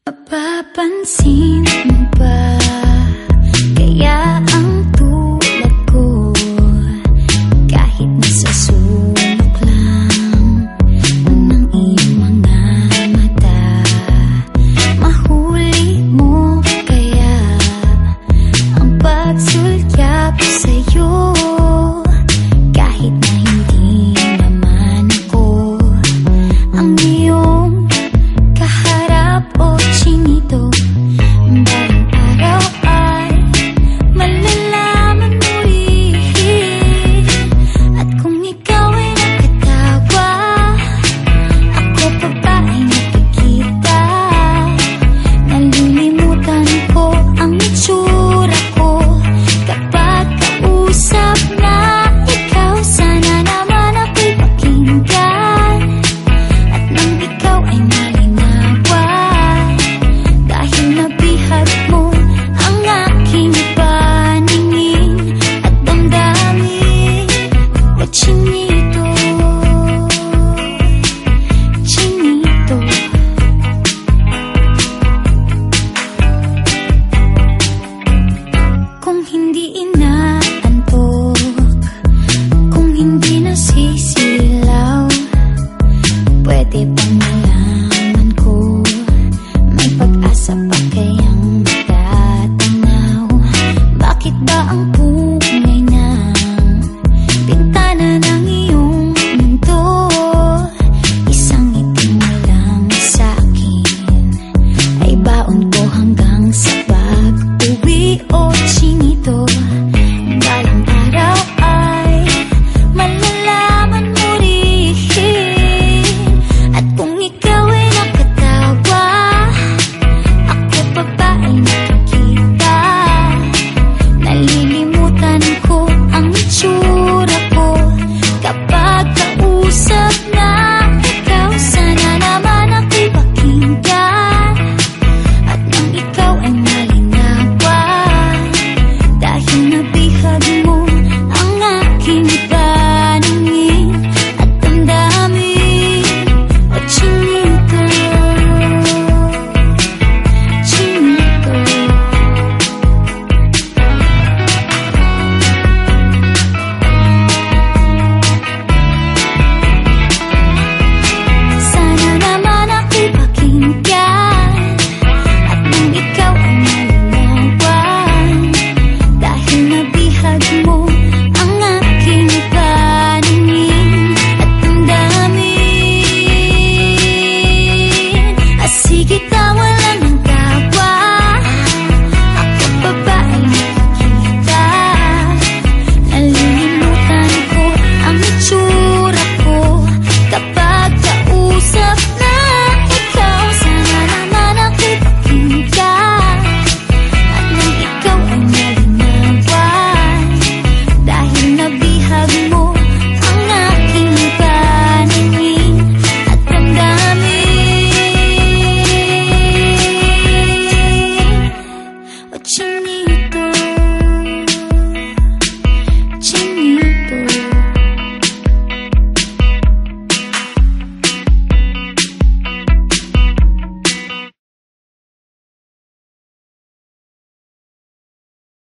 Mapapansin mo ba kaya ang tulad ko, kahit nasa sulok lang ng iyong mga mata, mahuli mo kaya ang pagsulyap sa'yo, kahit na hindi naman ako ang iyong kaharap o chinito. Balang araw ay malalaman mo rin, at kung ikaw ay nakatawa, ako pa ba ay nakikita? Nalilimutan ko ang itsura ko kapag kausap na ikaw. Sana naman ako'y pakinggan, at nang ikaw ay malinawan, dahil nabihag mo ang aking paningin at damdamin. O chinito, chinito, kung hindi inaantok, kung hindi nasisilaw, pwede bang malaman ko may pag-asa pa kayang matatanaw? Bakit ba ang pungay ng bintana ng iyong mundo isang itim mo lang sa'kin, ay baon ko hanggang sa pag-uwi? O chinito, balang araw ay malalaman mo rin, at kung ikaw ay nakatawa, ako pa ba ay nakikita? Nalilimutan ko ang itsura ko kapag kausap na ikaw. Sana naman ako'y pakinggan, at nang ikaw ay malinawan, dahil nabihag mo ang aking paningin at damdamin. O chinito, chinito, sana naman ako'y pakinggan, at nang ikaw ay malinawan, dahil nabihag mo ang aking paningin at damdamin. Sige, tawa